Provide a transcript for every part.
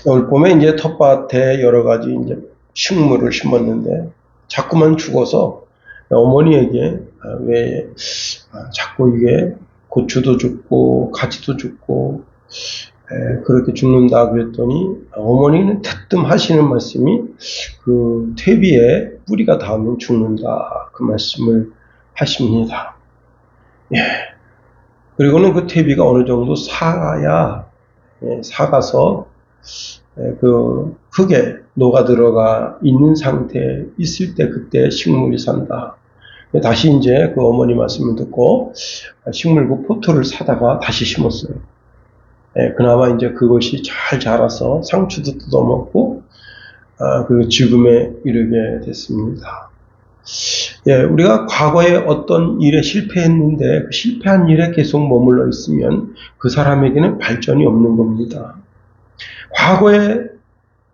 오늘 보면 이제 텃밭에 여러 가지 이제 식물을 심었는데 자꾸만 죽어서 어머니에게 왜 자꾸 이게 고추도 죽고 가지도 죽고 그렇게 죽는다 그랬더니 어머니는 대뜸 하시는 말씀이 그 퇴비에 뿌리가 닿으면 죽는다 그 말씀을 하십니다. 예. 그리고는 그 퇴비가 어느 정도 사가야 사가서 그 흙에 녹아 들어가 있는 상태에 있을 때 그때 식물이 산다. 다시 이제 그 어머니 말씀을 듣고 식물구 포토를 사다가 다시 심었어요. 그나마 이제 그것이 잘 자라서 상추도 뜯어먹고 그리고 지금에 이르게 됐습니다. 우리가 과거에 어떤 일에 실패했는데 그 실패한 일에 계속 머물러 있으면 그 사람에게는 발전이 없는 겁니다. 과거에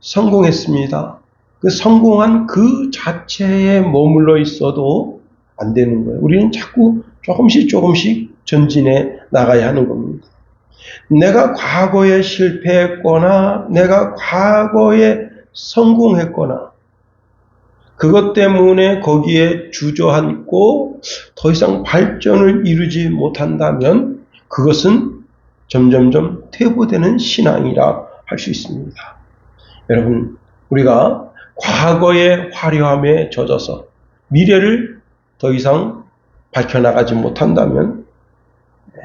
성공했습니다. 그 성공한 그 자체에 머물러 있어도 안 되는 거예요. 우리는 자꾸 조금씩 전진해 나가야 하는 겁니다. 내가 과거에 실패했거나 내가 과거에 성공했거나 그것 때문에 거기에 주저앉고 더 이상 발전을 이루지 못한다면 그것은 점점점 퇴보되는 신앙이라 할 수 있습니다. 여러분, 우리가 과거의 화려함에 젖어서 미래를 더 이상 밝혀나가지 못한다면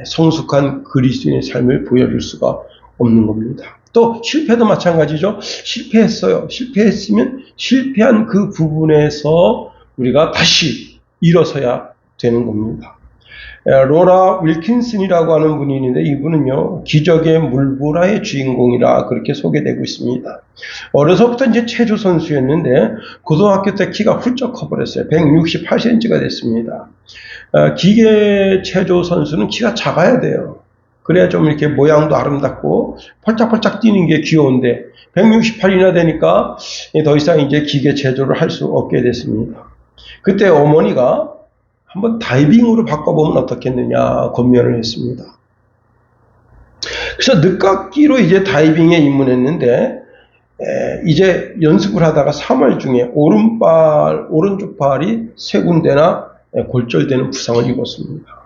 성숙한 그리스도인의 삶을 보여줄 수가 없는 겁니다. 또 실패도 마찬가지죠. 실패했어요. 실패했으면 실패한 그 부분에서 우리가 다시 일어서야 되는 겁니다. 로라 윌킨슨이라고 하는 분이 있는데 이분은요 기적의 물보라의 주인공이라 그렇게 소개되고 있습니다. 어려서부터 이제 체조 선수였는데 고등학교 때 키가 훌쩍 커버렸어요. 168cm가 됐습니다. 기계 체조 선수는 키가 작아야 돼요. 그래야 좀 이렇게 모양도 아름답고 펄짝펄짝 뛰는 게 귀여운데 168이나 되니까 더 이상 이제 기계 체조를 할 수 없게 됐습니다. 그때 어머니가 한번 다이빙으로 바꿔보면 어떻겠느냐 권면을 했습니다. 그래서 늦깎이로 이제 다이빙에 입문했는데 이제 연습을 하다가 3월 중에 오른쪽 발이 3군데나 골절되는 부상을 입었습니다.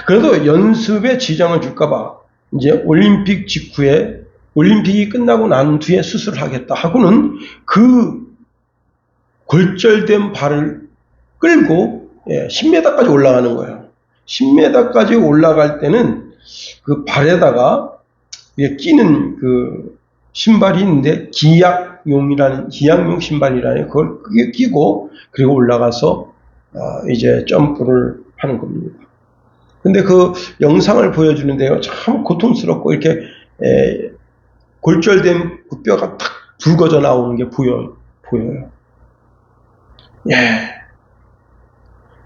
그래도 연습에 지장을 줄까봐 이제 올림픽 직후에 올림픽이 끝나고 난 뒤에 수술을 하겠다 하고는 그 골절된 발을 끌고 10m까지 올라가는 거예요. 10m까지 올라갈 때는 그 발에다가 끼는 그 신발이 있는데 기약용 신발이라는 그걸 끼고 그리고 올라가서 이제 점프를 하는 겁니다. 근데 그 영상을 보여주는데요. 참 고통스럽고 이렇게 골절된 그 뼈가 탁 붉어져 나오는 게 보여요.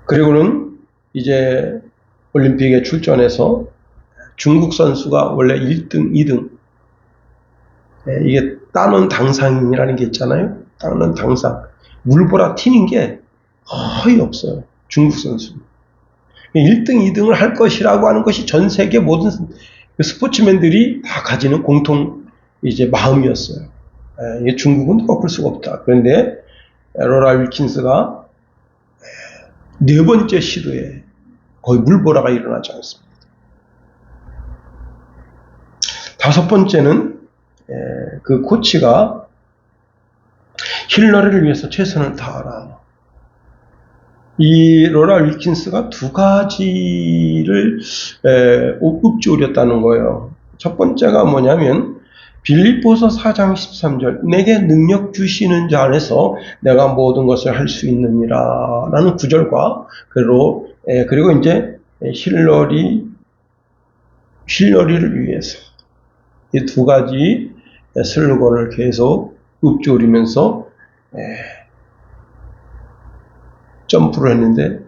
그리고는 이제 올림픽에 출전해서 중국 선수가 원래 1등, 2등 이게 따는 당상이라는 게 있잖아요. 따는 당상. 물보라 튀는 게 거의 없어요. 중국 선수는. 1등, 2등을 할 것이라고 하는 것이 전 세계 모든 스포츠맨들이 다 가지는 공통 이제 마음이었어요. 중국은 꺾을 수가 없다. 그런데 로라 윌킨스가 4번째 시도에 거의 물보라가 일어나지 않습니다. 5번째는 그 코치가 힐러리를 위해서 최선을 다하라. 이 로라 윌킨스가 2가지를 읊조렸다는 거예요. 첫 번째가 뭐냐면 빌립보서 4장 13절 내게 능력 주시는 자 안에서 내가 모든 것을 할 수 있느니라 라는 구절과 그리고 이제 힐러리를 위해서 이 2가지 슬로건을 계속 읊조리면서 점프를 했는데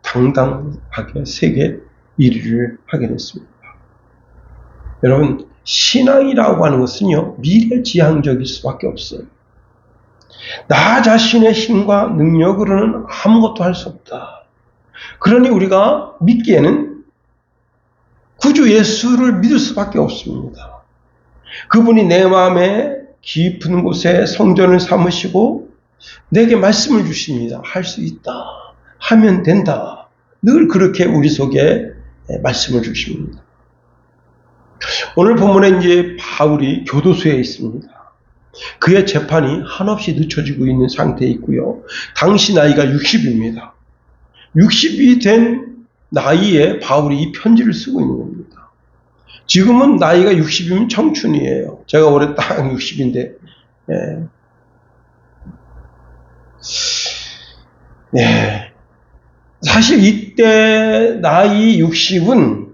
당당하게 세계 1위를 하게 됐습니다. 여러분, 신앙이라고 하는 것은요, 미래지향적일 수밖에 없어요. 나 자신의 힘과 능력으로는 아무것도 할 수 없다. 그러니 우리가 믿기에는 구주 예수를 믿을 수밖에 없습니다. 그분이 내 마음에 깊은 곳에 성전을 삼으시고 내게 말씀을 주십니다. 할 수 있다. 하면 된다. 늘 그렇게 우리 속에 말씀을 주십니다. 오늘 본문에 이제 바울이 교도소에 있습니다. 그의 재판이 한없이 늦춰지고 있는 상태에 있고요. 당시 나이가 60입니다. 60이 된 나이에 바울이 이 편지를 쓰고 있는 겁니다. 지금은 나이가 60이면 청춘이에요. 제가 올해 딱 60인데, 사실 이때 나이 60은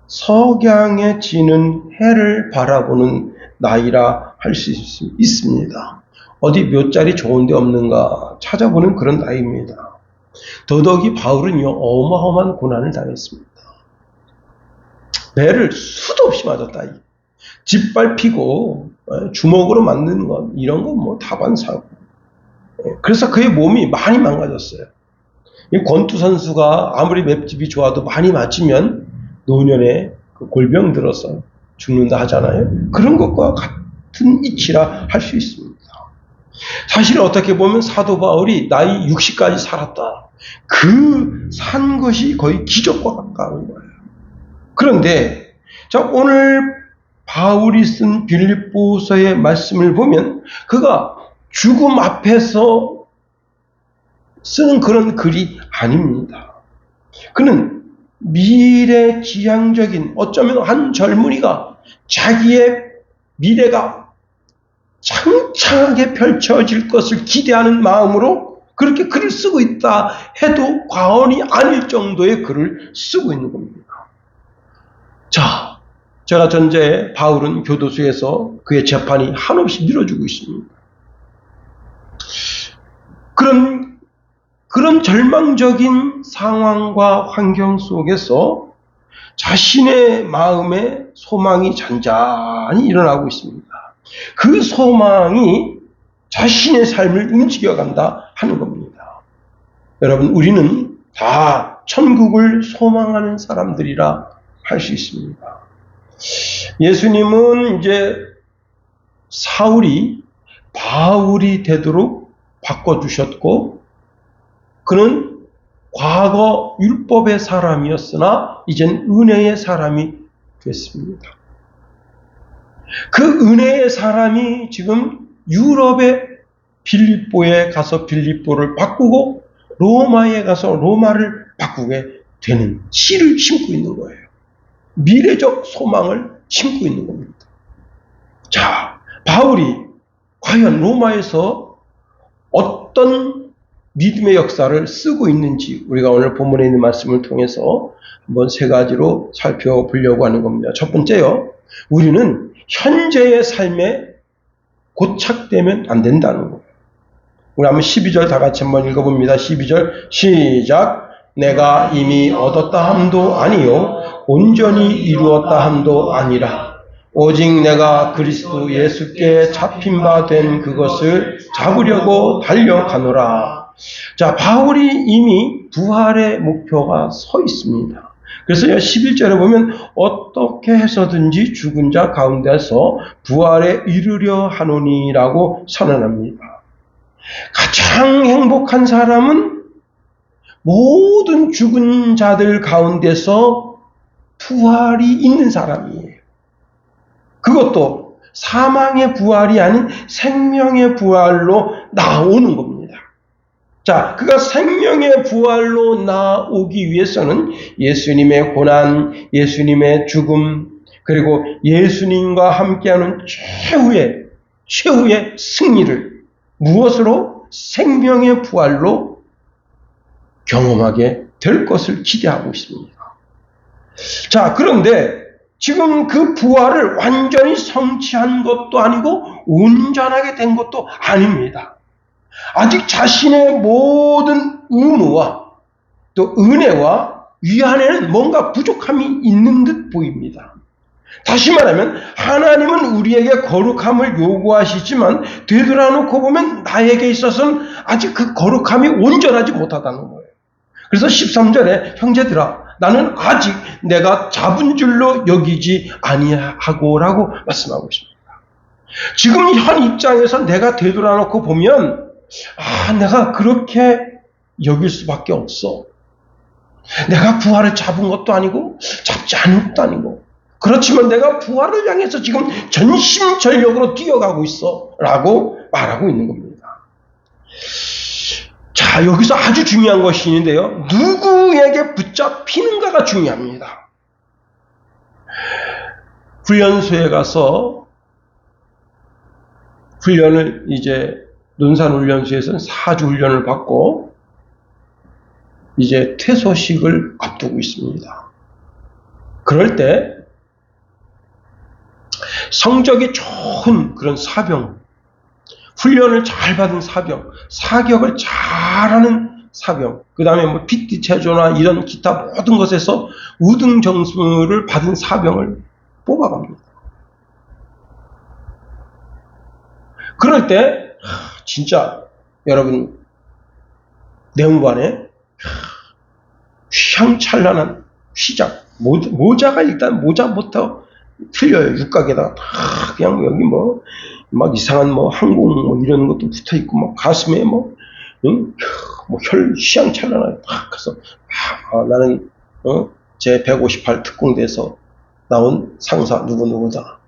석양에 지는 해를 바라보는 나이라 할 수 있습니다. 어디 몇 자리 좋은 데 없는가 찾아보는 그런 나이입니다. 더더욱이 바울은요, 어마어마한 고난을 당했습니다. 배를 수도 없이 맞았다. 짓밟히고 주먹으로 맞는 것, 이런 건 뭐 다반사고. 그래서 그의 몸이 많이 망가졌어요. 이 권투 선수가 아무리 맷집이 좋아도 많이 맞으면 노년에 그 골병 들어서 죽는다 하잖아요. 그런 것과 같은 이치라 할 수 있습니다. 사실 어떻게 보면 사도 바울이 나이 60까지 살았다. 그 산 것이 거의 기적과 가까운 거예요. 그런데 자, 오늘 바울이 쓴 빌립보서의 말씀을 보면 그가 죽음 앞에서 쓰는 그런 글이 아닙니다. 그는 미래지향적인, 어쩌면 한 젊은이가 자기의 미래가 창창하게 펼쳐질 것을 기대하는 마음으로 그렇게 글을 쓰고 있다 해도 과언이 아닐 정도의 글을 쓰고 있는 겁니다. 자, 제가 전제 바울은 교도소에서 그의 재판이 한없이 미뤄지고 있습니다. 그런 절망적인 상황과 환경 속에서 자신의 마음에 소망이 잔잔히 일어나고 있습니다. 그 소망이 자신의 삶을 움직여간다 하는 겁니다. 여러분, 우리는 다 천국을 소망하는 사람들이라 할 수 있습니다. 예수님은 이제 사울이 바울이 되도록 바꿔주셨고, 그는 과거 율법의 사람이었으나 이젠 은혜의 사람이 됐습니다. 그 은혜의 사람이 지금 유럽의 빌립보에 가서 빌립보를 바꾸고 로마에 가서 로마를 바꾸게 되는 씨를 심고 있는 거예요. 미래적 소망을 심고 있는 겁니다. 자, 바울이 과연 로마에서 어떤 믿음의 역사를 쓰고 있는지 우리가 오늘 본문에 있는 말씀을 통해서 한번 세 가지로 살펴보려고 하는 겁니다. 첫 번째요, 우리는 현재의 삶에 고착되면 안 된다는 거예요. 우리 한번 12절 다 같이 한번 읽어봅니다. 12절 시작. 내가 이미 얻었다 함도 아니요 온전히 이루었다 함도 아니라 오직 내가 그리스도 예수께 잡힌 바 된 그것을 잡으려고 달려가노라. 자, 바울이 이미 부활의 목표가 서 있습니다. 그래서 11절에 보면 어떻게 해서든지 죽은 자 가운데서 부활에 이르려 하노니라고 선언합니다. 가장 행복한 사람은 모든 죽은 자들 가운데서 부활이 있는 사람이에요. 그것도 사망의 부활이 아닌 생명의 부활로 나오는 겁니다. 자, 그가 생명의 부활로 나오기 위해서는 예수님의 고난, 예수님의 죽음, 그리고 예수님과 함께하는 최후의 승리를 무엇으로? 생명의 부활로 경험하게 될 것을 기대하고 있습니다. 자, 그런데 지금 그 부활을 완전히 성취한 것도 아니고 온전하게 된 것도 아닙니다. 아직 자신의 모든 의무와 또 은혜와 위안에는 뭔가 부족함이 있는 듯 보입니다. 다시 말하면 하나님은 우리에게 거룩함을 요구하시지만 되돌아놓고 보면 나에게 있어서는 아직 그 거룩함이 온전하지 못하다는 거예요. 그래서 13절에 형제들아 나는 아직 내가 잡은 줄로 여기지 아니하고라고 말씀하고 있습니다. 지금 현 입장에서 내가 되돌아놓고 보면 내가 그렇게 여길 수밖에 없어. 내가 부활을 잡은 것도 아니고 잡지 않은 것도 아니고, 그렇지만 내가 부활을 향해서 지금 전심전력으로 뛰어가고 있어 라고 말하고 있는 겁니다. 자, 여기서 아주 중요한 것이 있는데요, 누구에게 붙잡히는가가 중요합니다. 훈련소에 가서 훈련을 이제 논산훈련소에서는 4주 훈련을 받고 이제 퇴소식을 앞두고 있습니다. 그럴 때 성적이 좋은 그런 사병, 훈련을 잘 받은 사병, 사격을 잘하는 사병, 그 다음에 뭐 PT 체조나 이런 기타 모든 것에서 우등 점수를 받은 사병을 뽑아갑니다. 그럴 때 진짜 여러분 내무반에 휘황찬란한 휘장, 모자가 일단 모자부터 틀려요. 육각에다가 다 그냥 여기 막 이상한 항공 이런 것도 붙어 있고 막 가슴에 혈 휘황찬란하게 딱 가서 나는 제 158 특공대에서 나온 상사 누구누구다.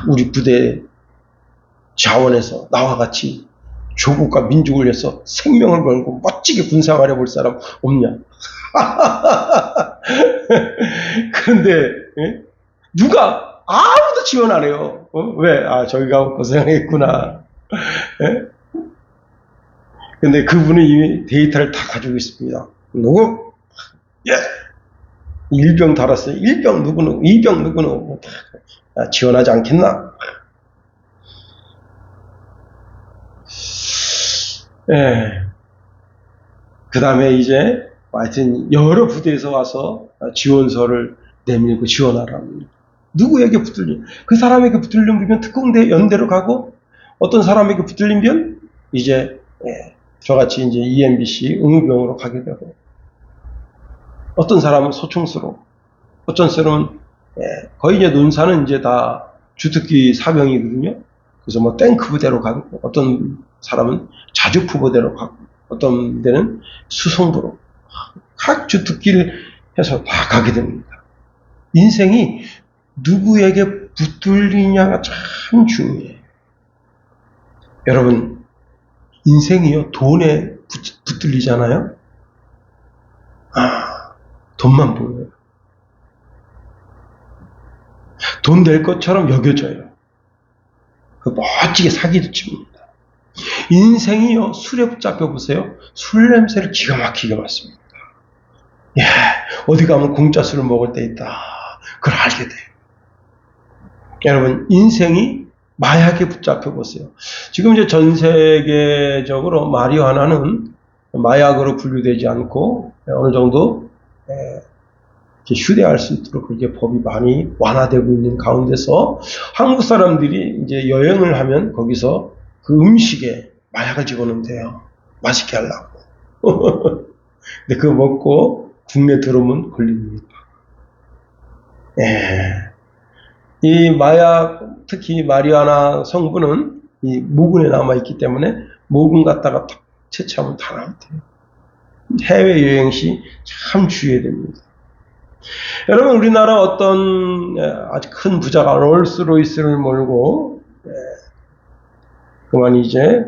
우리 부대 자원에서 나와 같이 조국과 민족을 위해서 생명을 걸고 멋지게 군생활 해볼 사람 없냐? 그런데 누가 아무도 지원 안 해요. 왜? 저기가 고생했구나. 근데 그분은 이미 데이터를 다 가지고 있습니다. 누구? 예. 일병 달았어요. 일병 누구누구, 이병 누구누구 지원하지 않겠나? 예. 그 다음에 이제 하여튼 여러 부대에서 와서 지원서를 내밀고 지원하랍니다. 누구에게 붙들림? 그 사람에게 붙들리면 특공대 연대로 가고, 어떤 사람에게 붙들리면 이제 저같이 이제 EMBC 응우병으로 가게 되고, 어떤 사람은 소총수로, 어떤 사람은 거의 이제 논사는 이제 다 주특기 사병이거든요. 그래서 탱크 부대로 가고, 어떤 사람은 자주포 부대로 가고, 어떤 데는 수송부로 각 주특기를 해서 다 가게 됩니다. 인생이 누구에게 붙들리냐가 참 중요해요. 여러분, 인생이요, 돈에 붙들리잖아요. 돈만 보여요. 돈 될 것처럼 여겨져요. 멋지게 사기도 칩니다. 인생이요, 술에 붙잡혀 보세요. 술 냄새를 기가 막히게 맡습니다. 예, 어디 가면 공짜 술을 먹을 때 있다. 그걸 알게 돼요. 여러분, 인생이 마약에 붙잡혀 보세요. 지금 이제 전 세계적으로 마리화나는 마약으로 분류되지 않고 어느 정도 휴대할 수 있도록 그렇게 법이 많이 완화되고 있는 가운데서 한국 사람들이 이제 여행을 하면 거기서 그 음식에 마약을 집어넣는데요. 맛있게 하려고. 근데 그거 먹고 국내 들어오면 걸립니다. 이 마약, 특히 마리화나 성분은 이 모근에 남아있기 때문에 모근 갖다가 탁 채취하면 다 나한테요. 해외여행 시 참 주의해야 됩니다. 여러분, 우리나라 어떤 아주 큰 부자가 롤스로이스를 몰고 그만 이제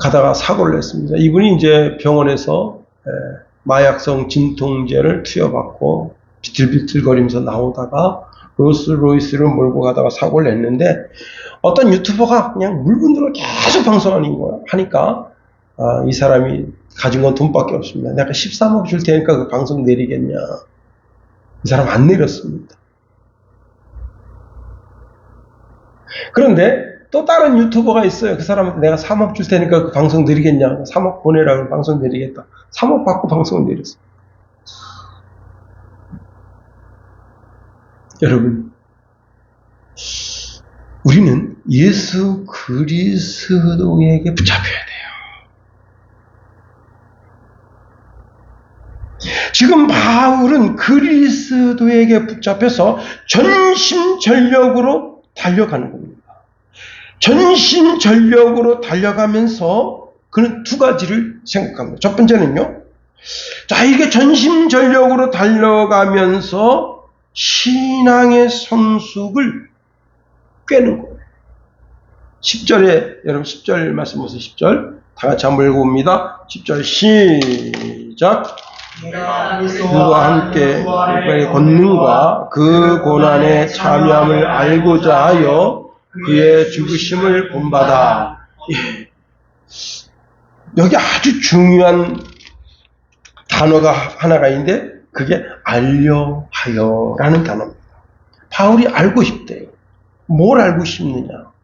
가다가 사고를 냈습니다. 이분이 이제 병원에서 마약성 진통제를 투여받고 비틀비틀거리면서 나오다가 롤스로이스를 몰고 가다가 사고를 냈는데, 어떤 유튜버가 그냥 물건들을 계속 방송하는 거야. 하니까 이 사람이 가진 건 돈밖에 없습니다. 내가 13억 줄 테니까 그 방송 내리겠냐. 이 사람 안 내렸습니다. 그런데 또 다른 유튜버가 있어요. 그 사람한테 내가 3억 줄 테니까 그 방송 내리겠냐. 3억 보내라고 방송 내리겠다. 3억 받고 방송을 내렸어요. 여러분, 우리는 예수 그리스도에게 붙잡혀야 돼요. 지금 바울은 그리스도에게 붙잡혀서 전심전력으로 달려가는 겁니다. 전심전력으로 달려가면서 그는 두 가지를 생각합니다. 첫 번째는요, 자, 이게 전심전력으로 달려가면서 신앙의 성숙을 꿰는 거예요. 10절에, 여러분 10절 말씀 보세요. 10절. 다 같이 한번 읽어봅니다. 10절 시작. 그와 함께 그의 권능과 그 고난의 참여함을 알고자 하여 그의 죽으심을 본받아. 예. 여기 아주 중요한 단어가 하나가 있는데 그게 알려하여라는 단어입니다. 바울이 알고 싶대요. 뭘 알고 싶느냐?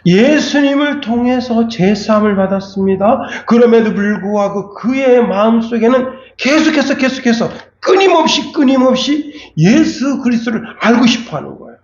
예수님을 통해서 제사함을 받았습니다. 그럼에도 불구하고 그의 마음속에는 계속해서 끊임없이 예수 그리스도를 알고 싶어 하는 거예요.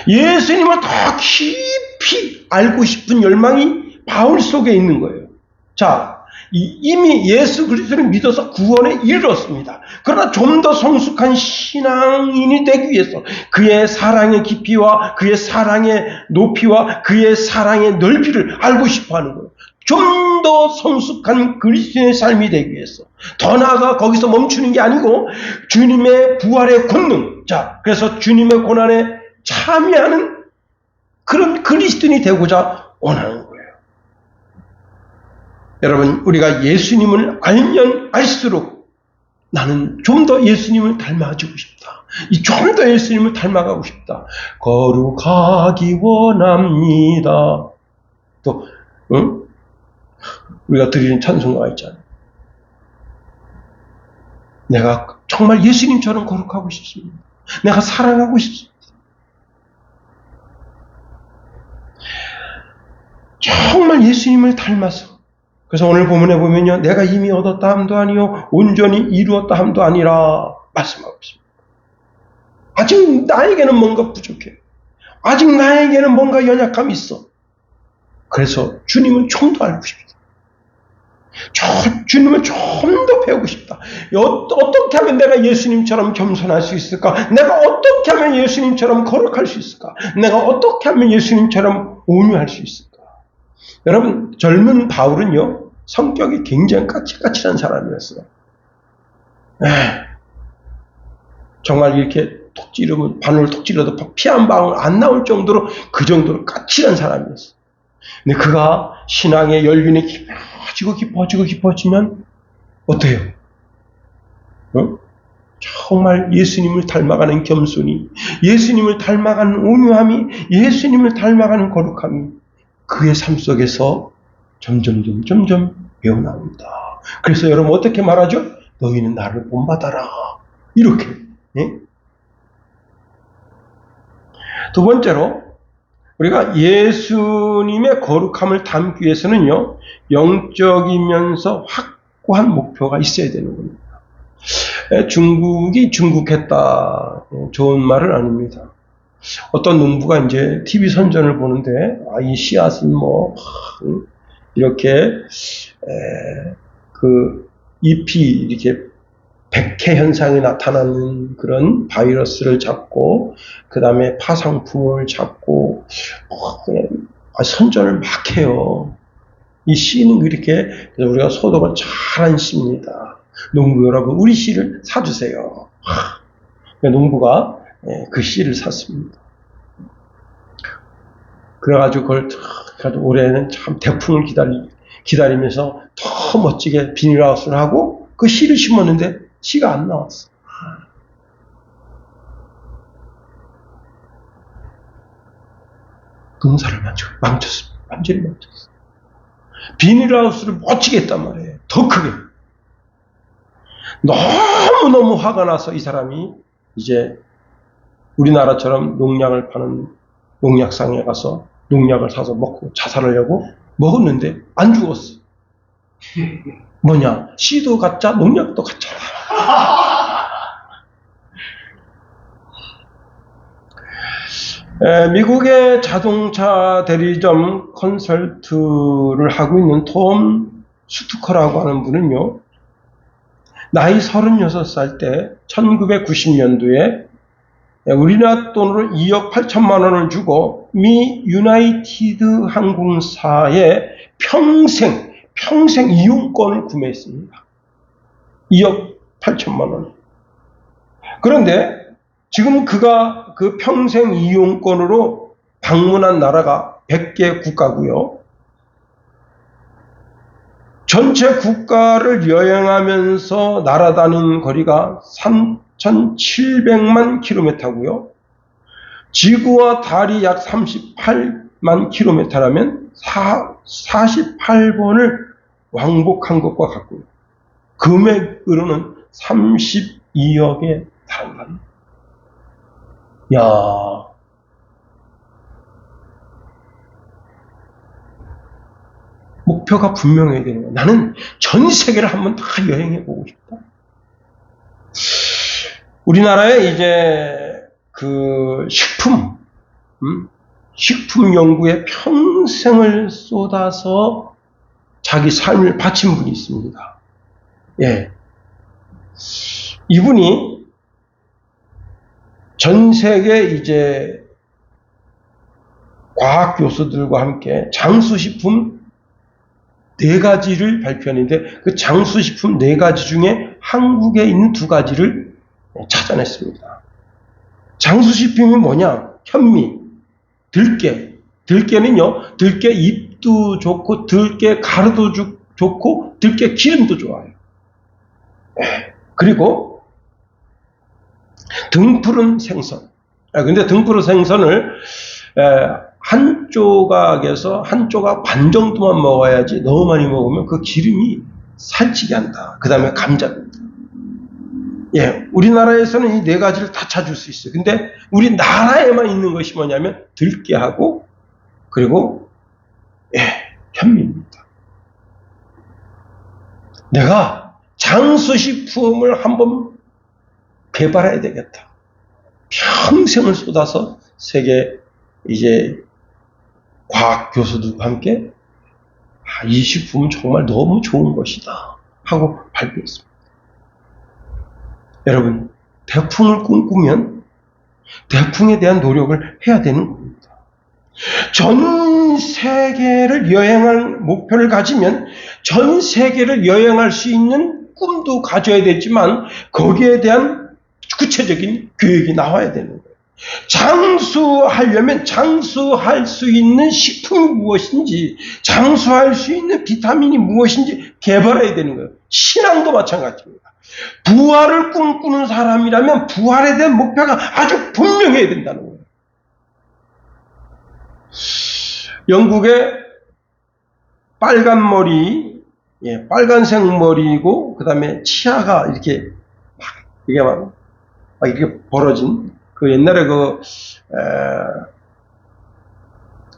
예수님을 더 깊이 알고 싶은 열망이 바울 속에 있는 거예요. 자, 이미 예수 그리스도를 믿어서 구원에 이르렀습니다. 그러나 좀 더 성숙한 신앙인이 되기 위해서 그의 사랑의 깊이와 그의 사랑의 높이와 그의 사랑의 넓이를 알고 싶어하는 거예요. 좀 더 성숙한 그리스도의 삶이 되기 위해서 더 나아가 거기서 멈추는 게 아니고 주님의 부활의 권능, 자, 그래서 주님의 고난에 참여하는 그런 그리스도인이 되고자 원하는 거예요. 여러분, 우리가 예수님을 알면 알수록 나는 좀 더 예수님을 닮아지고 싶다. 좀 더 예수님을 닮아가고 싶다. 거룩하기 원합니다. 또 우리가 드리는 찬송가가 있잖아요. 내가 정말 예수님처럼 거룩하고 싶습니다. 내가 사랑하고 싶습니다. 정말 예수님을 닮아서. 그래서 오늘 본문에 보면요, 내가 이미 얻었다 함도 아니요 온전히 이루었다 함도 아니라 말씀하고 있습니다. 아직 나에게는 뭔가 부족해. 아직 나에게는 뭔가 연약함이 있어. 그래서 주님을 좀 더 알고 싶다. 주님을 좀 더 배우고 싶다. 어떻게 하면 내가 예수님처럼 겸손할 수 있을까? 내가 어떻게 하면 예수님처럼 거룩할 수 있을까? 내가 어떻게 하면 예수님처럼 온유할 수 있을까? 여러분, 젊은 바울은요, 성격이 굉장히 까칠까칠한 사람이었어요. 정말 이렇게 톡 찌르면, 바늘 톡 찌르도 피 한 방울 안 나올 정도로 그 정도로 까칠한 사람이었어요. 근데 그가 신앙의 연륜이 깊어지면 어때요? 정말 예수님을 닮아가는 겸손이, 예수님을 닮아가는 온유함이, 예수님을 닮아가는 거룩함이 그의 삶 속에서 점점 배어나옵니다. 그래서 여러분 어떻게 말하죠? 너희는 나를 본받아라. 이렇게. 예? 두 번째로 우리가 예수님의 거룩함을 담기 위해서는요, 영적이면서 확고한 목표가 있어야 되는 겁니다. 중국이 중국했다. 좋은 말은 아닙니다. 어떤 농부가 이제 TV 선전을 보는데, 이 씨앗은 이렇게, 그 잎이 이렇게 백해 현상이 나타나는 그런 바이러스를 잡고, 그 다음에 파상품을 잡고, 그냥 선전을 막 해요. 이 씨는 이렇게, 그래서 우리가 소독을 잘 안 씁니다. 농부 여러분, 우리 씨를 사주세요. 농부가 그 씨를 샀습니다. 그래가지고 그걸 올해는 참 태풍을 기다리면서 더 멋지게 비닐하우스를 하고 그 씨를 심었는데 씨가 안 나왔어. 농사를 망쳤습니다. 완전히 망쳤어. 비닐하우스를 멋지게 했단 말이에요. 더 크게. 너무너무 화가 나서 이 사람이 이제 우리나라처럼 농약을 파는 농약상에 가서 농약을 사서 먹고 자살하려고 먹었는데 안 죽었어. 뭐냐? 씨도 가짜, 농약도 가짜라. 미국의 자동차 대리점 컨설트를 하고 있는 톰 스투커라고 하는 분은요, 나이 36살 때 1990년도에 우리나라 돈으로 2억 8천만 원을 주고 미 유나이티드 항공사에 평생 이용권을 구매했습니다. 2억 8천만 원. 그런데 지금 그가 그 평생 이용권으로 방문한 나라가 100개 국가고요. 전체 국가를 여행하면서 날아다닌 거리가 3,700만 킬로미터고요. 지구와 달이 약 38만 킬로미터라면 48번을 왕복한 것과 같고요. 금액으로는 32억에 달합니다. 야, 목표가 분명해야 되는 거야. 나는 전 세계를 한번 다 여행해 보고 싶다. 우리나라에 이제 그 식품 연구에 평생을 쏟아서 자기 삶을 바친 분이 있습니다. 예. 이분이 전 세계 이제 과학 교수들과 함께 장수식품 4가지를 발표했는데 그 장수식품 4가지 중에 한국에 있는 2가지를 찾아냈습니다. 장수식품이 뭐냐? 현미, 들깨. 들깨는요, 들깨 잎도 좋고, 들깨 가루도 좋고, 들깨 기름도 좋아요. 그리고 등푸른 생선. 근데 등푸른 생선을 한 조각에서 한 조각 반 정도만 먹어야지 너무 많이 먹으면 그 기름이 살찌게 한다. 그 다음에 감자입니다. 예, 우리나라에서는 이 4가지를 다 찾을 수 있어요. 근데 우리나라에만 있는 것이 뭐냐면 들깨하고 그리고 현미입니다. 내가 장수식품을 한번 개발해야 되겠다. 평생을 쏟아서 세계 이제 과학 교수들과 함께 이 식품은 정말 너무 좋은 것이다 하고 발표했습니다. 여러분, 대풍을 꿈꾸면 대풍에 대한 노력을 해야 되는 겁니다. 전 세계를 여행할 목표를 가지면 전 세계를 여행할 수 있는 꿈도 가져야 되지만 거기에 대한 구체적인 계획이 나와야 되는 거예요. 장수하려면 장수할 수 있는 식품이 무엇인지, 장수할 수 있는 비타민이 무엇인지 개발해야 되는 거예요. 신앙도 마찬가지입니다. 부활을 꿈꾸는 사람이라면 부활에 대한 목표가 아주 분명해야 된다는 거예요. 영국의 빨간 머리, 빨간색 머리이고, 그 다음에 치아가 이렇게 이게 막 이렇게 벌어진, 그 옛날에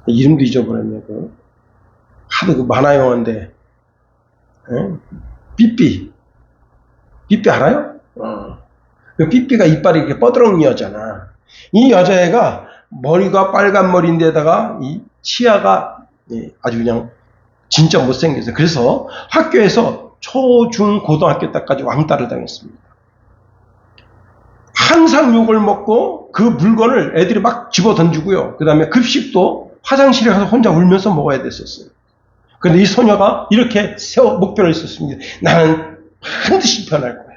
이름도 잊어버렸네. 하도 그 만화 영화인데, 삐삐 알아요? 그 삐삐가 이빨이 이렇게 뻐드렁 여자잖아. 이 여자애가 머리가 빨간 머리인데다가 이 치아가 아주 그냥 진짜 못생겼어요. 그래서 학교에서 초, 중, 고등학교 때까지 왕따를 당했습니다. 항상 욕을 먹고 그 물건을 애들이 막 집어 던지고요. 그 다음에 급식도 화장실에 가서 혼자 울면서 먹어야 됐었어요. 그런데 이 소녀가 이렇게 목표를 했었습니다. 나는 반드시 변할 거야.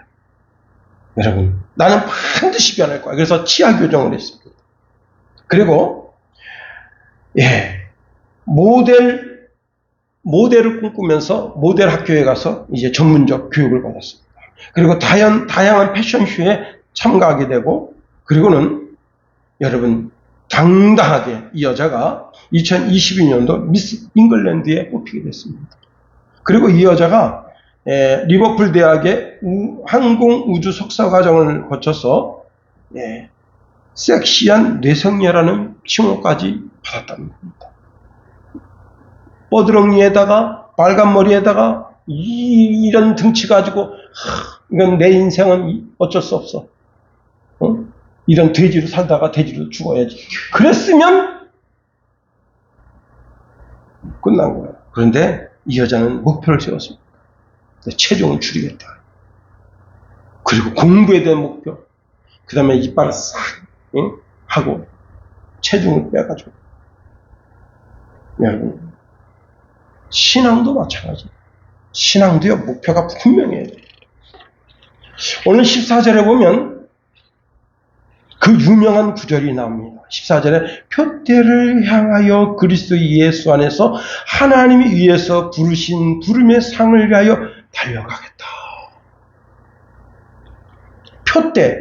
여러분, 나는 반드시 변할 거야. 그래서 치아 교정을 했습니다. 그리고 모델을 꿈꾸면서 모델 학교에 가서 이제 전문적 교육을 받았습니다. 그리고 다양한 패션쇼에 참가하게 되고, 그리고는 여러분 당당하게 이 여자가 2022년도 미스 잉글랜드에 뽑히게 됐습니다. 그리고 이 여자가 리버풀 대학의 항공우주 석사 과정을 거쳐서 섹시한 뇌성녀라는 칭호까지 받았다는 겁니다. 뻐드렁니에다가 빨간 머리에다가 이런 등치 가지고 이건 내 인생은 어쩔 수 없어. 이런 돼지로 살다가 돼지로 죽어야지. 그랬으면 끝난 거예요. 그런데 이 여자는 목표를 세웠습니다. 체중을 줄이겠다. 그리고 공부에 대한 목표, 그 다음에 이빨을 싹 하고 체중을 빼가지고. 여러분, 신앙도 마찬가지. 신앙도요, 목표가 분명해야 돼요. 오늘 14절에 보면 그 유명한 구절이 나옵니다. 14절에 표대를 향하여 그리스도 예수 안에서 하나님이 위에서 부르신 부름의 상을 위하여 달려가겠다.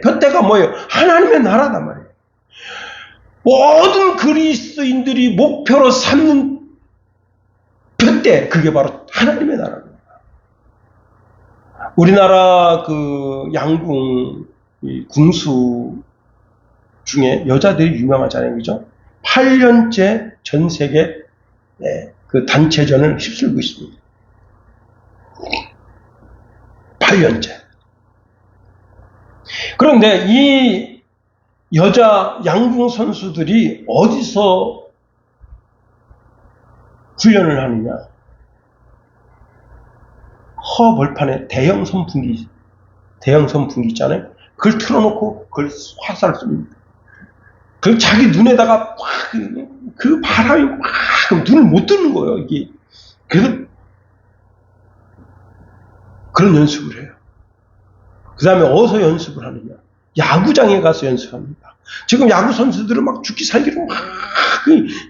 표대가 뭐예요? 하나님의 나라단 말이에요. 모든 그리스도인들이 목표로 삼는 표대, 그게 바로 하나님의 나라입니다. 우리나라 그 양궁 궁수 중에 여자들이 유명하잖아요, 그죠? 8년째 전 세계 그 단체전을 휩쓸고 있습니다. 8년째. 그런데 이 여자 양궁 선수들이 어디서 훈련을 하느냐? 허벌판에 대형 선풍기 있잖아요. 그걸 틀어놓고 그걸 화살을 쏩니다. 그 자기 눈에다가 그 바람이 막 눈을 못 뜨는 거예요, 이게. 그래서 그런 연습을 해요. 그 다음에 어디서 연습을 하느냐? 야구장에 가서 연습합니다. 지금 야구 선수들은 막 죽기 살기로 막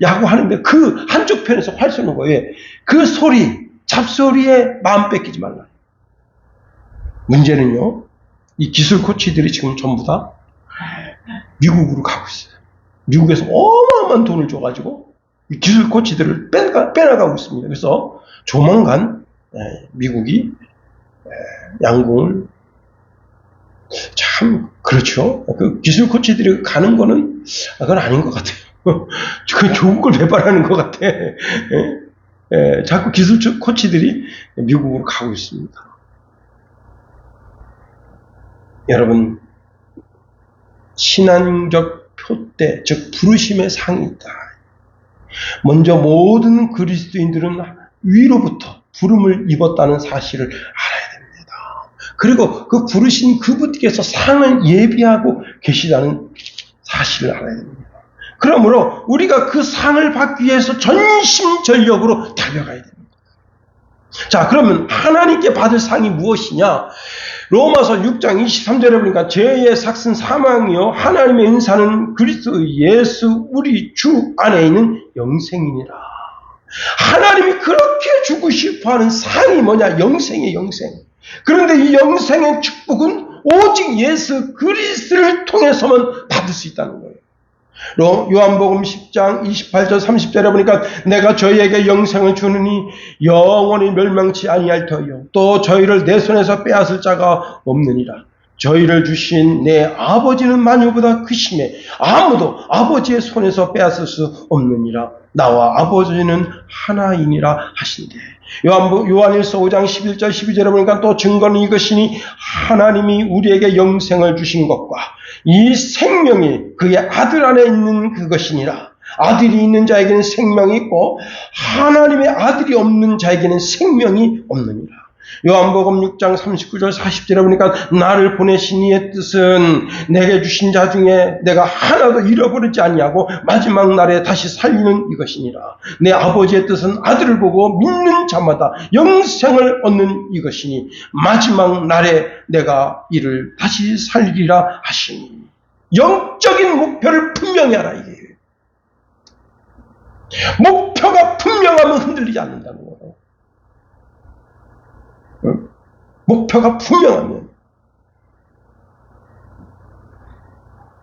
야구하는데 그 한쪽 편에서 활 쏘는 거예요. 그 소리, 잡소리에 마음 뺏기지 말라. 문제는요, 이 기술 코치들이 지금 전부 다 미국으로 가고 있어요. 미국에서 어마어마한 돈을 줘가지고 이 기술 코치들을 빼나가고 있습니다. 그래서 조만간 미국이 양궁을 참 그렇죠. 그 기술 코치들이 가는 거는 그건 아닌 것 같아요. 그 좋은 걸 배발하는 것 같아. 자꾸 기술 코치들이 미국으로 가고 있습니다. 여러분, 신앙적 표대, 즉 부르심의 상이 있다. 먼저 모든 그리스도인들은 위로부터 부름을 입었다는 사실을 알아야 됩니다. 그리고 그 부르신 그분께서 상을 예비하고 계시다는 사실을 알아야 됩니다. 그러므로 우리가 그 상을 받기 위해서 전심전력으로 달려가야 됩니다. 자, 그러면 하나님께 받을 상이 무엇이냐? 로마서 6장 23절에 보니까 죄의 삭슨 사망이요 하나님의 은사는 그리스도 예수 우리 주 안에 있는 영생이니라. 하나님이 그렇게 주고 싶어하는 상이 뭐냐? 영생이에요, 영생. 그런데 이 영생의 축복은 오직 예수 그리스도를 통해서만 받을 수 있다는 거예요. 요한복음 10장 28절 30절에 보니까 내가 저희에게 영생을 주느니 영원히 멸망치 아니할 터이요 또 저희를 내 손에서 빼앗을 자가 없느니라. 저희를 주신 내 아버지는 만유보다 크심에 아무도 아버지의 손에서 빼앗을 수 없느니라. 나와 아버지는 하나이니라 하신대. 요한일서 5장 11절 12절에 보니까 또 증거는 이것이니 하나님이 우리에게 영생을 주신 것과 이 생명이 그의 아들 안에 있는 그것이니라. 아들이 있는 자에게는 생명이 있고 하나님의 아들이 없는 자에게는 생명이 없느니라. 요한복음 6장 39절 40절에 보니까 나를 보내신 이의 뜻은 내게 주신 자 중에 내가 하나도 잃어버리지 아니하고 마지막 날에 다시 살리는 이것이니라. 내 아버지의 뜻은 아들을 보고 믿는 자마다 영생을 얻는 이것이니 마지막 날에 내가 이를 다시 살리리라 하시니. 영적인 목표를 분명히 하라, 이게. 목표가 분명하면 흔들리지 않는다는 거예요. 목표가 분명하면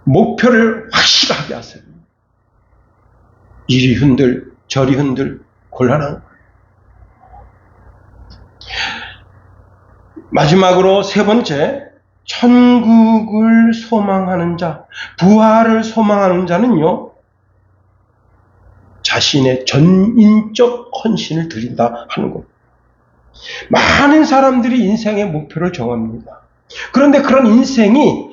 목표를 확실하게 하세요. 이리 흔들 저리 흔들 곤란한 거예요. 마지막으로 세 번째, 천국을 소망하는 자, 부활을 소망하는 자는요 자신의 전인적 헌신을 드린다 하는 겁니다. 많은 사람들이 인생의 목표를 정합니다. 그런데 그런 인생이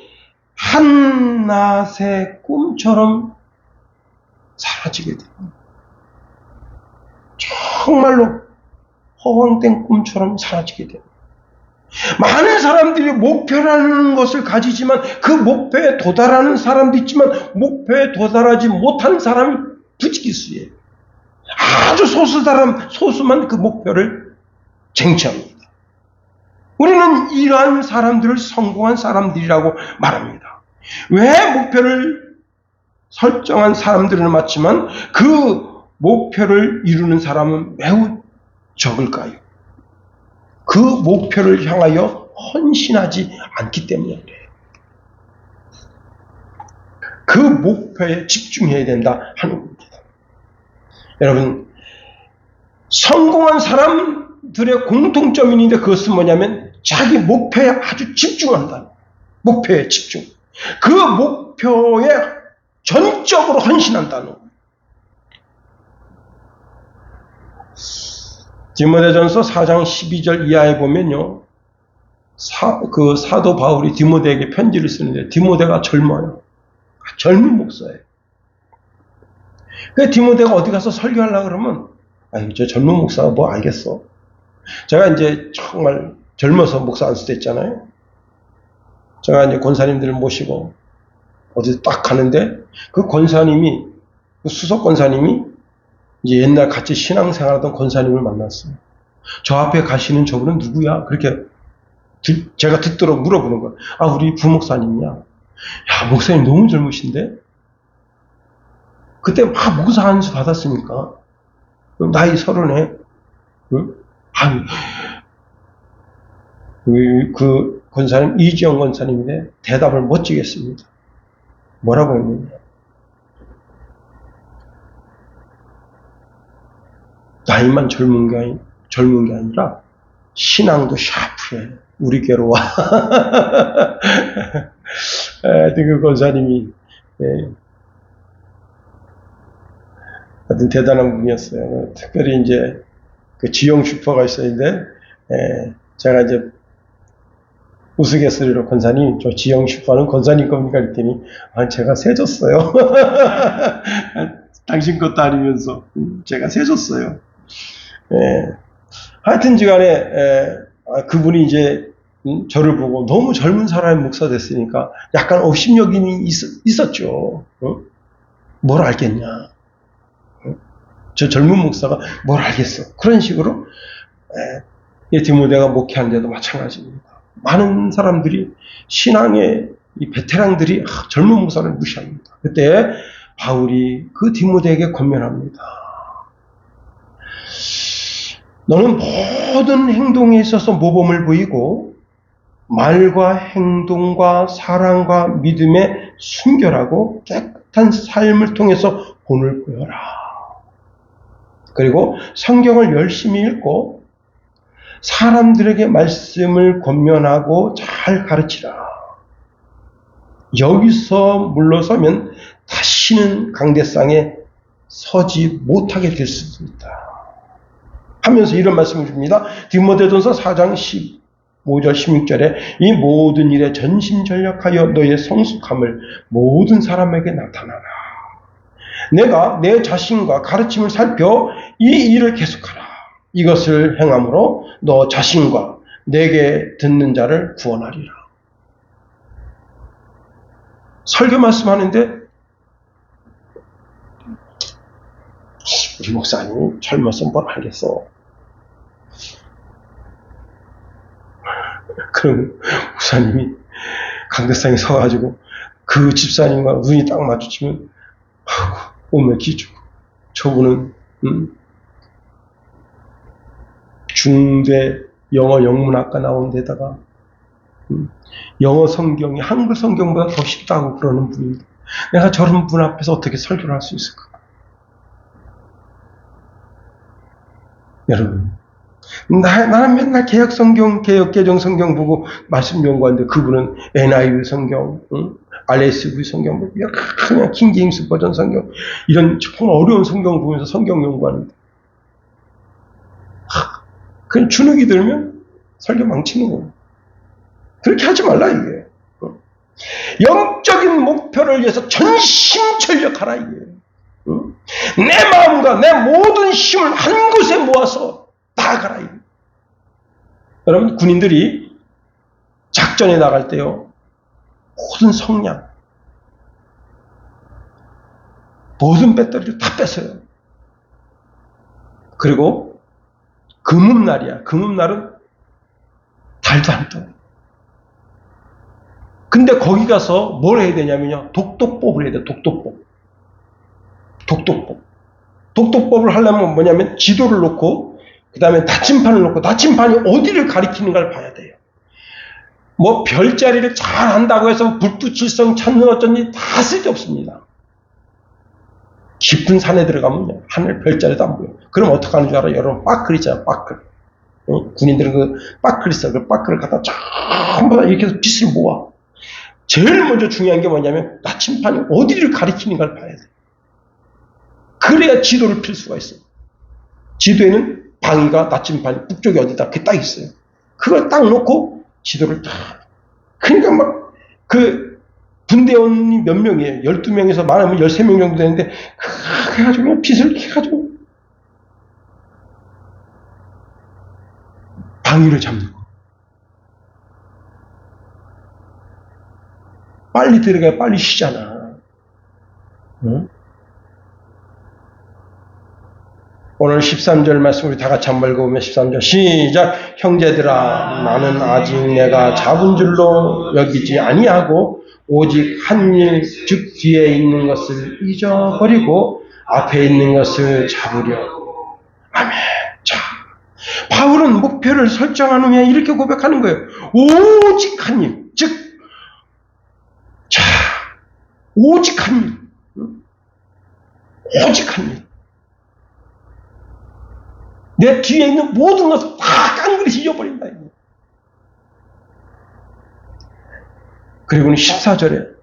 한낮의 꿈처럼 사라지게 됩니다. 정말로 허황된 꿈처럼 사라지게 됩니다. 많은 사람들이 목표라는 것을 가지지만 그 목표에 도달하는 사람도 있지만 목표에 도달하지 못하는 사람이 부지기수예요. 아주 소수만 그 목표를 쟁취합니다. 우리는 이러한 사람들을 성공한 사람들이라고 말합니다. 왜 목표를 설정한 사람들은 맞지만 그 목표를 이루는 사람은 매우 적을까요? 그 목표를 향하여 헌신하지 않기 때문에 그래요. 그 목표에 집중해야 된다 하는 겁니다. 여러분, 성공한 사람들의 공통점이 있는데 그것은 뭐냐면 자기 목표에 아주 집중한다. 목표에 집중. 그 목표에 전적으로 헌신한다는 거예요. 디모데전서 4장 12절 이하에 보면요. 그 사도 바울이 디모데에게 편지를 쓰는데 디모데가 젊어요. 젊은 목사예요. 그 디모데가 어디 가서 설교하려고 그러면 저 젊은 목사가 뭐 알겠어. 제가 이제 정말 젊어서 목사 안 수됐잖아요. 제가 이제 권사님들을 모시고 어디 딱 가는데 그 권사님이 그 수석 권사님이 이제 옛날 같이 신앙생활하던 권사님을 만났어요. 저 앞에 가시는 저분은 누구야? 그렇게 제가 듣도록 물어보는 거예요. 우리 부목사님이야. 야, 목사님 너무 젊으신데? 그때 막 목사 안수 받았으니까. 나이 30에. 응? 그 권사님, 이지영 권사님인데 대답을 멋지게 했습니다. 뭐라고 했느냐. 나이만 젊은 게 아니라 신앙도 샤프해. 우리께로 와. 그 권사님이 하여튼 대단한 분이었어요. 특별히 이제 그 지영 슈퍼가 있었는데 제가 이제 우스갯소리로 권사님, 저 지영 슈퍼는 권사님 겁니까? 그랬더니 제가 세졌어요. 당신 것도 아니면서 제가 세졌어요. 하여튼지간에 그분이 이제 저를 보고 너무 젊은 사람이 목사 됐으니까 약간 업신여김이 있었죠. 뭘 알겠냐. 저 젊은 목사가 뭘 알겠어. 그런 식으로 디모데가 목회하는데도 마찬가지입니다. 많은 사람들이 신앙의 이 베테랑들이 젊은 목사를 무시합니다. 그때 바울이 그 디모데에게 권면합니다. 너는 모든 행동에 있어서 모범을 보이고 말과 행동과 사랑과 믿음에 순결하고 깨끗한 삶을 통해서 본을 보여라. 그리고 성경을 열심히 읽고 사람들에게 말씀을 권면하고 잘 가르치라. 여기서 물러서면 다시는 강대상에 서지 못하게 될 수도 있다. 하면서 이런 말씀을 줍니다. 디모데전서 4장 15절 16절에 이 모든 일에 전심전력하여 너의 성숙함을 모든 사람에게 나타나라. 내가 내 자신과 가르침을 살펴 이 일을 계속하라. 이것을 행함으로 너 자신과 내게 듣는 자를 구원하리라. 설교 말씀하는데 우리 목사님이 젊어서 뭘 알겠어. 그럼 목사님이 강대상에 서가지고 그 집사님과 눈이 딱 마주치면 오면 기주고 저분은 중대 영어 영문학과 나온 데다가 영어 성경이 한글 성경보다 더 쉽다고 그러는 분인데 내가 저런 분 앞에서 어떻게 설교를 할 수 있을까? 여러분, 나는 맨날 개혁 성경, 개정 성경 보고 말씀 연구하는데 그분은 NIV 성경, RSV 성경, 그냥 킹제임스 버전 성경, 이런 정말 어려운 성경 보면서 성경 연구하는데 그냥 주눅이 들면 설교 망치는 거예요. 그렇게 하지 말라 이게. 영적인 목표를 위해서 전심전력하라 이게. 내 마음과 내 모든 힘을 한 곳에 모아서 나아가라 이게. 여러분 군인들이 작전에 나갈 때요, 모든 성냥, 모든 배터리를 다 뺐어요. 그리고 금음날이야. 금음날은 달도 안 떠. 근데 거기 가서 뭘 해야 되냐면요, 독도법을 해야 돼. 독도법. 독도법을 하려면 뭐냐면 지도를 놓고 그 다음에 나침판을 놓고 나침판이 어디를 가리키는가를 봐야 돼요. 뭐 별자리를 잘 한다고 해서 불두칠성 찾는 어쩐지 다 쓸데없습니다. 깊은 산에 들어가면요, 하늘 별자리도 안 보여. 그럼 어떡하는 줄 알아요? 여러분, 빠클 있잖아요, 빠클. 군인들은 그 빠클 있어요. 그 빠클을 갖다 전부 다 이렇게 해서 빛을 모아. 제일 먼저 중요한 게 뭐냐면 나침판이 어디를 가리키는가를 봐야 돼. 그래야 지도를 필 수가 있어요. 지도에는 방위가 나침판이 북쪽이 어디다 그게 딱 있어요. 그걸 딱 놓고 지도를 딱. 그러니까 막 그 분대원이 몇 명이에요. 12명에서 많으면 13명 정도 되는데 그렇게 해가지고 그냥 빛을 해가지고 방위를 잡는 거. 빨리 들어가야 빨리 쉬잖아. 응? 오늘 13절 말씀 우리 다 같이 한번 읽어보면 13절 시작. 형제들아, 나는 아직 내가 잡은 줄로 여기지 아니하고 오직 한 일, 즉 뒤에 있는 것을 잊어버리고 앞에 있는 것을 잡으려고. 아멘. 자, 바울은 목표를 설정한 후에 이렇게 고백하는 거예요. 오직 한 일, 즉, 자, 오직 한 일, 오직 한 일. 내 뒤에 있는 모든 것을 다 깡그리 잊어버린다. 그리고는 14절에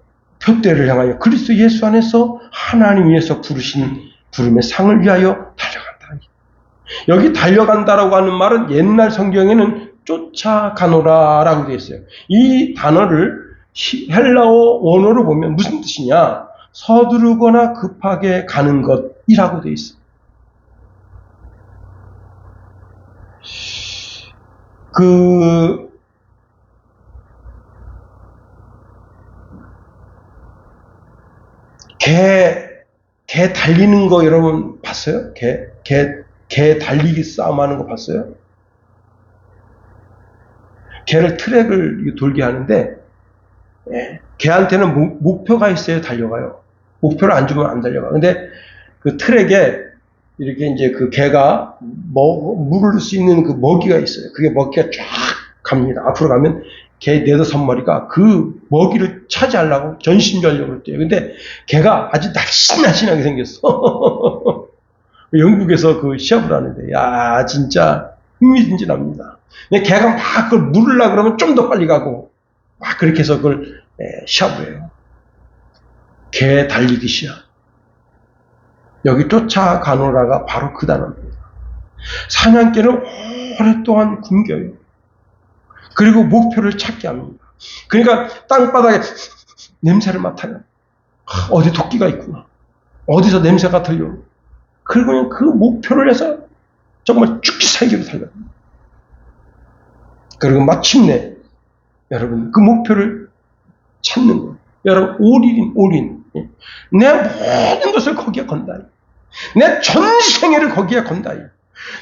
표대를 향하여 그리스도 예수 안에서 하나님 위에서 부르신 부름의 상을 위하여 달려간다. 여기 달려간다라고 하는 말은 옛날 성경에는 쫓아가노라라고 되어 있어요. 이 단어를 헬라어 원어로 보면 무슨 뜻이냐? 서두르거나 급하게 가는 것이라고 되어 있어요. 개 달리는 거 여러분 봤어요? 개 달리기 싸움하는 거 봤어요? 개를 트랙을 돌게 하는데, 개한테는 목표가 있어야 달려가요. 목표를 안 주면 안 달려가. 근데 그 트랙에 이렇게 이제 그 개가 물을 수 있는 그 먹이가 있어요. 그게 먹이가 쫙 갑니다. 앞으로 가면 개 4~5마리가 그 먹이를 차지하려고 전심전력을 뛰어요. 근데 개가 아주 날씬하게 생겼어. 영국에서 그 시합을 하는데, 야, 진짜 흥미진진합니다. 근데 개가 막 그걸 물으려고 그러면 좀 더 빨리 가고, 막 그렇게 해서 그걸 시합을 해요. 개 달리기 시합. 여기 쫓아가노라가 바로 그 단어입니다. 사냥개는 오랫동안 굶겨요. 그리고 목표를 찾게 합니다. 그러니까 땅바닥에 냄새를 맡아요. 어디 토끼가 있구나. 어디서 냄새가 들려. 그리고 그 목표를 해서 정말 죽기 살기로 달려갑니다. 그리고 마침내 여러분 그 목표를 찾는 거예요. 여러분 올인. 내 모든 것을 거기에 건다. 내 전생애를 거기에 건다.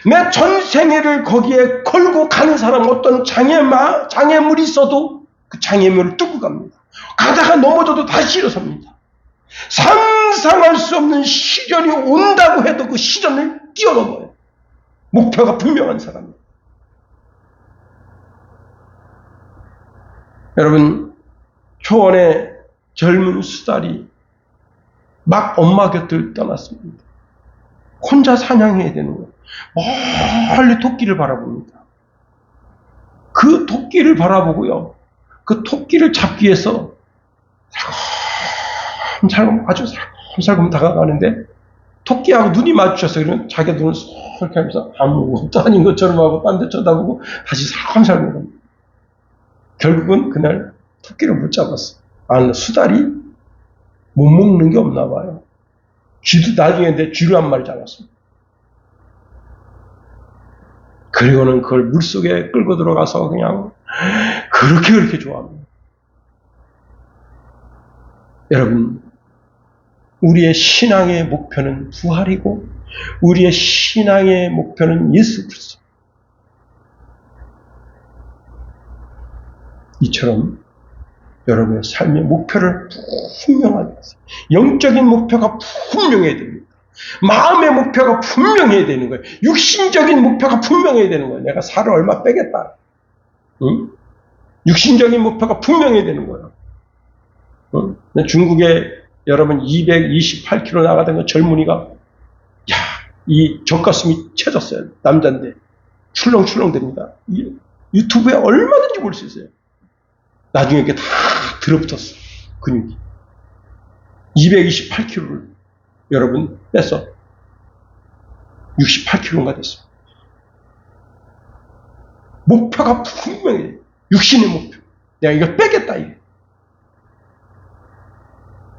내 전생애를 거기에 걸고 가는 사람, 어떤 장애물이 있어도 그 장애물을 뚫고 갑니다. 가다가 넘어져도 다시 일어섭니다. 상상할 수 없는 시련이 온다고 해도 그 시련을 뛰어넘어요. 목표가 분명한 사람입니다. 여러분, 초원의 젊은 수달이 막 엄마 곁을 떠났습니다. 혼자 사냥해야 되는 거예요. 멀리 토끼를 바라봅니다. 그 토끼를 바라보고요, 그 토끼를 잡기 위해서 아주 살금 다가가는데 토끼하고 눈이 마주쳤어요. 그러면 자기 눈을 쏙 하면서 아무것도 아닌 것처럼 하고 딴 데 쳐다보고 다시 살금살금 갑니다. 결국은 그날 토끼를 못 잡았어. 수달이 못 먹는 게 없나 봐요. 쥐도 나중에 내 쥐를 한 마리 잡았습니다. 그리고는 그걸 물속에 끌고 들어가서 그냥 그렇게 좋아합니다. 여러분, 우리의 신앙의 목표는 부활이고 우리의 신앙의 목표는 예수 그리스도. 이처럼 여러분의 삶의 목표를 분명하게 하세요. 영적인 목표가 분명해야 됩니다. 마음의 목표가 분명해야 되는 거예요. 육신적인 목표가 분명해야 되는 거예요. 내가 살을 얼마 빼겠다. 응? 육신적인 목표가 분명해야 되는 거예요. 응? 중국에 여러분 228kg 나가던 젊은이가 이 젖가슴이 채졌어요. 남자인데 출렁출렁 됩니다. 유튜브에 얼마든지 볼 수 있어요. 나중에 이렇게 다 들어붙었어. 근육이. 228kg를 여러분 빼서 68kg가 됐어요. 목표가 분명해. 육신의 목표. 내가 이걸 빼겠다. 이게.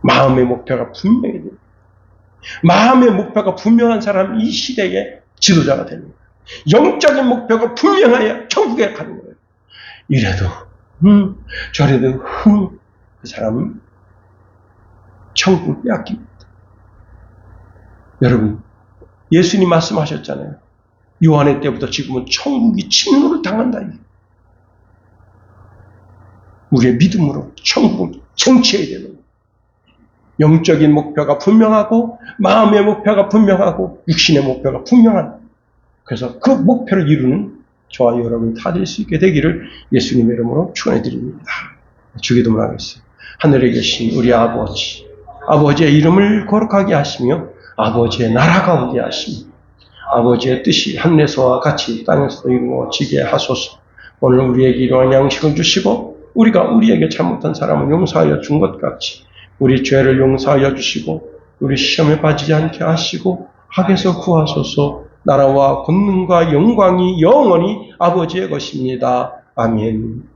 마음의 목표가 분명해야 돼요. 마음의 목표가 분명한 사람은 이 시대의 지도자가 되는 거예요. 영적인 목표가 분명해야 천국에 가는 거예요. 이래도 저래도 그 사람은 천국을 빼앗깁니다. 여러분, 예수님 말씀하셨잖아요. 요한의 때부터 지금은 천국이 침노를 당한다. 우리의 믿음으로 천국을 쟁취해야 되는 거예요. 영적인 목표가 분명하고 마음의 목표가 분명하고 육신의 목표가 분명한, 그래서 그 목표를 이루는 저와 여러분이 다 될 수 있게 되기를 예수님의 이름으로 축원해 드립니다. 주기도문 하겠습니다. 하늘에 계신 우리 아버지, 아버지의 이름을 거룩하게 하시며 아버지의 나라가 오게 하시며 아버지의 뜻이 하늘에서와 같이 땅에서도 이루어지게 하소서. 오늘 우리에게 이러한 양식을 주시고 우리가 우리에게 잘못한 사람을 용서하여 준 것 같이 우리 죄를 용서하여 주시고 우리 시험에 빠지지 않게 하시고 악에서 구하소서. 나라와 권능과 영광이 영원히 아버지의 것입니다. 아멘.